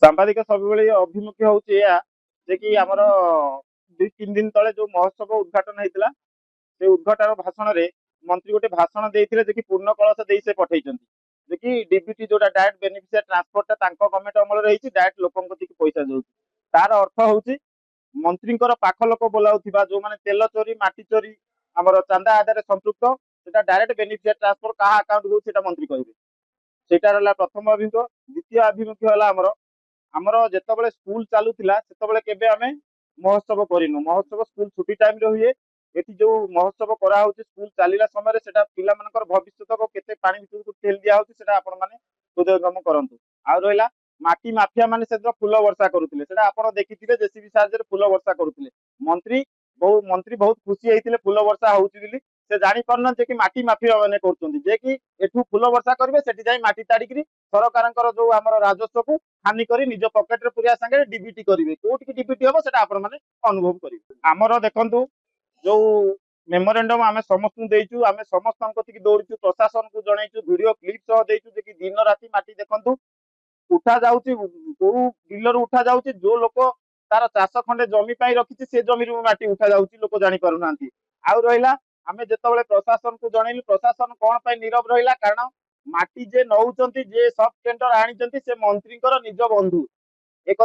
सांबादिक सब अभिमुखी हूँ जे कि आमर 2-3 दिन तले जो महोत्सव उद्घाटन होता से उद्घाटन भाषण में मंत्री गोटे भाषण देते जे कि पूर्ण कलश दे से पठे जे कि डीबीटी जो डायरेक्ट बेनिफिशियरी ट्रांसपोर्ट गवर्नमेंट अमल रही डायरेक्ट लोक पैसा दे तार अर्थ हूँ मंत्री पाख लोक बोलाऊा जो मैंने तेल चोरी माटी चोरी आमर चांदा आदाय संपृक्त से डायरेक्ट बेनिफिशियरी ट्रांसपोर्ट क्या अकाउंट को मंत्री कहे सेटा प्रथम अभिमुख द्वितीय अभिमुखी है आमर जिते स्कूल चलुला से आम महोत्सव करनु महोत्सव स्कूल छुट्टी टाइम हुए ये जो महोत्सव कराऊ स्कूल चलला समय पिला भविष्य को केते पानी भितर को ठेली दिया आपण मैंने हृदयंगम करूँ आ रहा माटी माफिया मैंने से फूल वर्षा करुले आप देखिए जेसीबी साहाଯ୍य फूल वर्षा करुले मंत्री बहुत खुशी होते फूल वर्षा होती से जानी पारना कि माटी माफिया मैंने करूँ फूल वर्षा करेंगे सेठी जाई माटी ताड़िक सरकार जो आम राजस्व को हानि कर निज पकेट पूरा सांगे डीबीटी करेंगे कौटी डीबीटी हम से अनुभव करेंगे आमर देखु जो मेमोरेंडम आम समस्त देचु आम समस्त दौड़ू प्रशासन को जनईचु वीडियो क्लिप सह देचु कि दिन राति माटी देखु उठा जाऊँगी कौ बिलर उठा जाऊँगी जो लोक तार चाष खंडे जमी रखी से जमी माटी उठा जाऊँगी लोक जापर ना आउ रहा आम जो प्रशासन को जनइलु प्रशासन कौन पर नीरव रहा कारण माटी जे नौकरी जे सब टेंडर आनी से मंत्री निज बंधु एक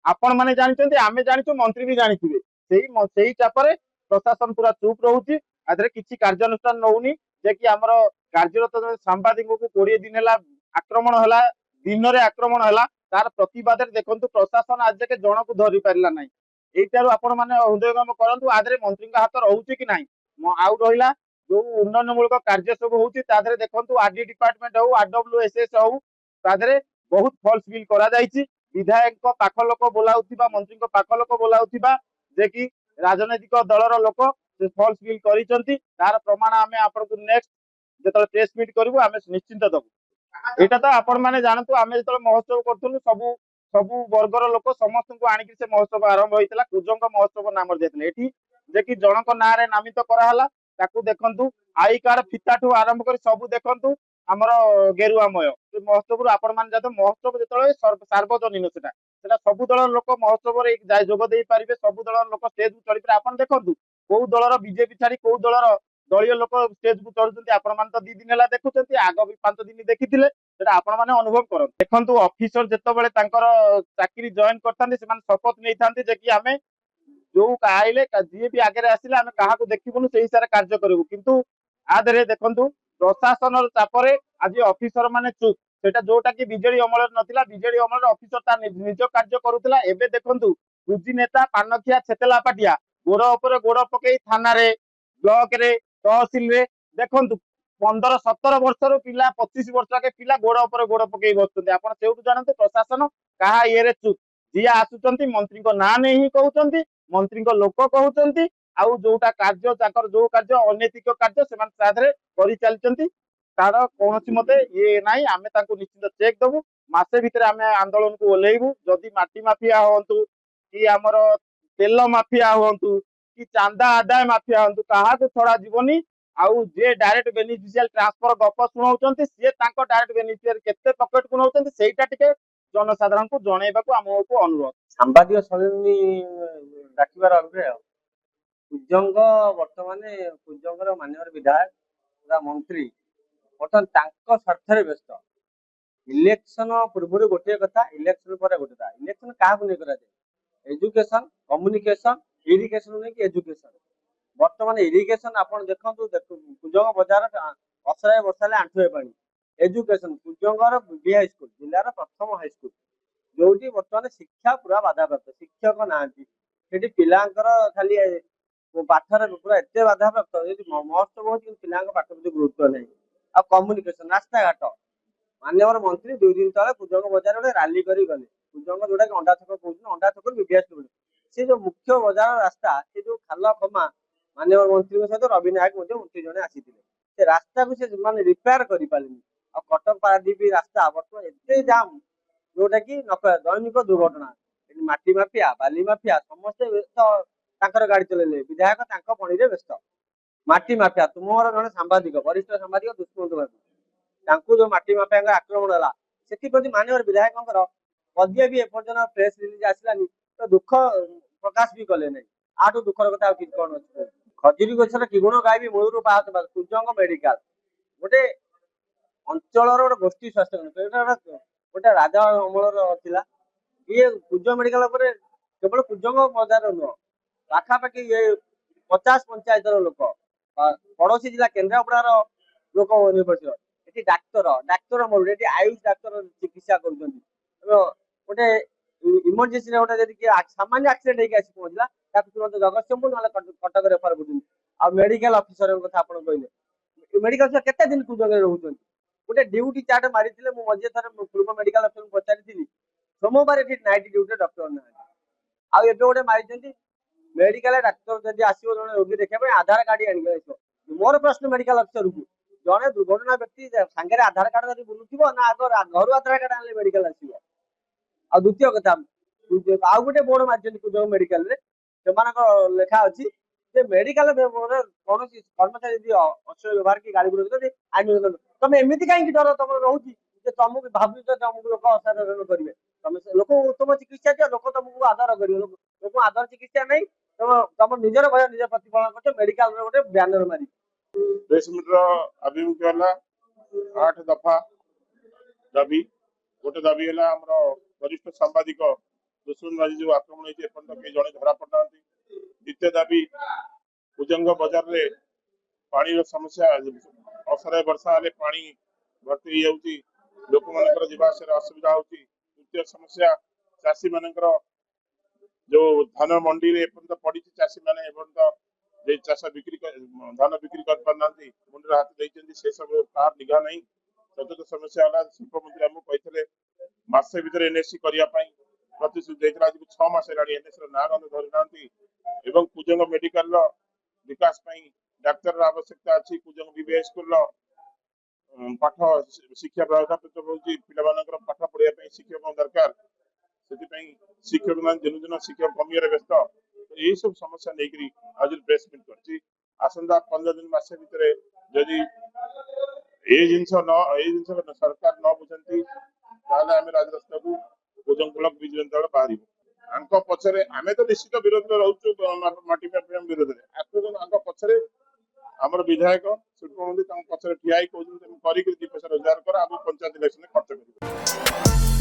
आपण मैंने जानते आम जाचु मंत्री भी जानी चापर प्रशासन पूरा चुप रोचे आदि किसी कार्यानुष्ठान नौनी जे कि आमर कार्यरत सांबादिक को 20 दिन है आक्रमण है दिन में आक्रमण है तार प्रतिवाद देखु प्रशासन आज जाके जन को धरी पारा ना यू आपण मैंने हृदयंगम करूँ आदि मंत्री हाथ रोचे कि ना आउ रहा जो उन्नयनमूलक कार्य सब होती देखो आरडी डिपार्टमेंट हो आरडब्ल्यूएसएस हो तादरे बहुत फॉल्स बिल करा विधायक पाख लोक बोलाऊा मंत्री पाख लोक बोलाऊा जे कि राजनैतिक दलर लोक फॉल्स बिल कर प्रमाण आम आपको नेक्स्ट जो प्रेस मीट करूँ आम निश्चिंत दबू यहाँ तो आपण मैंने जानतु आम जो महोत्सव करूँ सबू सबू वर्गर लोक समस्त को आणिक से महोत्सव आरंभ होता कुजंग महोत्सव नाम देते ये जे कि जनक ना नामित कराला देखु आई कार्ड फिता ठू आरंभ कर सब देखु आमर गेरुआमय महोत्सव आपण मैंने महोत्सव जो सार्वजनीन से सब दल लोक महोत्सव जोगदे पारे सब दल लोक स्टेज को चढ़ी पारे आप देखु कौ दलर बीजेपी छाड़ी कौ दलर दलीय लोक स्टेज को चढ़ुच्च आपण मैंने तो 2 दिन है देखुं आग भी 5 दिन देखी आपण मैंने अनुभव कर देखु ऑफिसर जिते चाकरी जॉइन करते शपथ नहीं था कि आम जो आइले जी भी आगे आसिले आम क्या देखुन से हिसाब से कार्य करूँ किंतु आधे देखु प्रशासन चापर आज ऑफिसर माने चुप सेटा जोटा कि बिजेडी अमल नथिला बिजेडी अमल ऑफिसर निज कार्य करुला एबे देखंतु कुजी नेता पानखिया छेतला पाटिया गोड़ उपर गोड़ पकई थाना रे ब्लॉक रे तहसिल रे देखंतु 15-17 वर्षर पिला 25 वर्ष के पिला गोड़ उपर गोड़ पकई बसुछन्ते आपण सेउटु जानते प्रशासन कहा ये रे चुप जी आसुचंती मंत्री को ना नहीं ही कहउचंती मंत्री को लोक कहउचंती आउ जोटा कार्य ताकर जो कार्य अनैतिक कार्य से साधरे करि चलचंती तार कौन मते ये नाई आमे तांको निश्चित चेक दबु मासे भितर आमे आंदोलन को ओलेइबु जदि माटी माफिया होंतु कि आमर तेल माफिया होंतु कि चांदा आदाय माफिया होंतु कहा को थोड़ा जीवनी आउ जे डायरेक्ट बेनिफिशियल ट्रांसफर गप सुनाउचंती से तांको डायरेक्ट बेनिफिशियल केते पॉकेट को नउचंती सेटा टिके जनसाधारण को जणेबाको आमको अनुरोध सांबादिक सम्मेलनी डाकिबार अनुरोध कुजंग वर्तमान कुजंगर माननीय विधायक मंत्री बर्तमान स्वार्थ व्यस्त इलेक्शन पूर्व गोटे कथा इलेक्शन पर गोटे था इलेक्शन क्या नहीं एजुकेशन कम्युनिकेशन इरिगेशन नहीं एजुकेशन बर्तमान इरिगेशन आप देखो कुजंग बजार असराय बर्षा आंठुए पानी एजुकेशन कुजंगर बी हाईस्कल जिलार प्रथम हाईस्कल जो बर्तमान शिक्षा पूरा बाधाप्राप्त शिक्षक ना पिलांकर खाली पाठर पूरा एत बाधाप्राप्त महोत्सव हो पिला पाठ प्रति गुरुत्व नहीं आ कम्युनिकेशन रास्ता घाट माननीय मंत्री 2 दिन तले कुजंग बजार गोटे राली करी गले कुजंग जोटा कि अंडा छक कहते अंडा छक बीबीएस रोड से जो मुख्य बजार रास्ता से जो खाल खमा माननीय मंत्री सहित रवि नायक मंत्री जड़े आसी से रास्ता को से माने रिपेयर कर पारे आ कटक पारादीप रास्ता बर्तमान एत जाम जोटा कि दैनिक दुर्घटना माटी माफिया बाली माफिया समस्ते गाड़ी चलेले विधायक पणी व्यस्त माटी माफिया तुमर जड़े सांबादिक वरिष्ठ सांबादिक दुष्मंत बाबू जो माटी माफिया आक्रमण है से माननीय विधायक पदिए भी एपर्तन प्रेस रिलीज आसलानी तो दुख प्रकाश भी कले नहीं आठू दुखर कथा कि कौन अच्छे खजुरी गछर कि गुण गायबी मूलर पाहत सूर्यंग मेडिकल गोटे अंचल गोटे गोष्ठी स्वास्थ्य केन्द्र गोटे राजा अमल थिला ये सूर्य मेडिकल केवल सूर्यंग बजार नुह पाखापाखि ये 50 पंचायत लोक पड़ोशी जिला केन्द्रापड़ार लोक निर्भरशील ये डाक्तर डाक्तर मरुड़ ये आयुष डाक्तर चिकित्सा कर गोटे इमरजेन्सी गोटे जब सामान्य एक्सीडेंट होगी आसी पहुंचला तुरंत जगतसिंहपुर ना कटक रेफर कर मेडिकल अफिसर कथा आप कहले मेडिकल केते दिन कुजंगे रोचे गोटे ड्यूटी चार्ट मारी मझे थर पूर्व मेडिकल अफिसर पचारि सोमवार ये नाइट ड्यूटी डॉक्टर ना आउ गोटे मारी मेडिकल डाक्तर जब आसो जन रोगी देखा आधार कार्ड आगे मोर प्रश्न मेडिकल अफिसर को जड़े दुर्घटना व्यक्ति सांगे आधार कार्ड धरी बुलूब ना आग घर आधार कार्ड आने मेडिकल आसो आ द्वितीय कथा आउ गोटे बोर्ड मार्च कुजंग मेडिकल लेखा अच्छी मेडिकल कौन कर्मचारी अश्लील व्यवहार की गाड़ी गुड़ आईन तुम एमती कहीं डर तुम रोच तुमको भाव तुमको लोक असाधारण करेंगे तुम लोक उत्तम चिकित्सा दिया लोक तुमको आदर कर लोक आदर चिकित्सा नहीं तुम तुम निजर भय निज प्रतिपालन कर मेडिकल गोटे ब्यानर मारी प्रेस मीटर आभिमुख्य है 8 दफा दाबी गोटे दाबी है वरिष्ठ सांबादिक दुष्मन बाजी जो आक्रमण होती जड़े धरा पड़ा द्वितीय दाबी कुजंग बजार रे पानी समस्या असहाय वर्षा हेले पानी भर्ती हो लोक मान जीवाशय असुविधा होती तृतीय समस्या चाषी मान जो धान मंडी रे पड़ी चाषी मैंने चाष बिक्री धान बिक्री कर पारना मुंडे हाथ देते से सब कहार निघा नहीं चतुर्थ समस्या है शिल्प मंत्री आमको कहते मसे भर एनएससी करने प्रतिश्रुति देता आज 6 मास एनएससी ना गंध धरी ना कुजंग मेडिकल विकास डाक्तर आवश्यकता अच्छी कुजंग बीबीआई स्कूल पाठ शिक्षा व्यवस्था पिला पाठ पढ़ाई शिक्षक दरकार से शिक्षक मान दिन दिन शिक्षक कमियार व्यस्त यही सब समस्या नहीं आज प्रेस मीट कर आसंता 15 दिन मस भितर जदि ये जिन सरकार न बुझती आम राजरास्ता को कुजंग ब्लॉक विजिलेंस दल बाहर पछरे आम तो निश्चित विरोध में रोचु माटी विरोध में पछरे आमर विधायक शिल्प मंत्री पछरे ठिया कर पैसा रोजगार कर आगे पंचायत इलेक्शन खर्च कर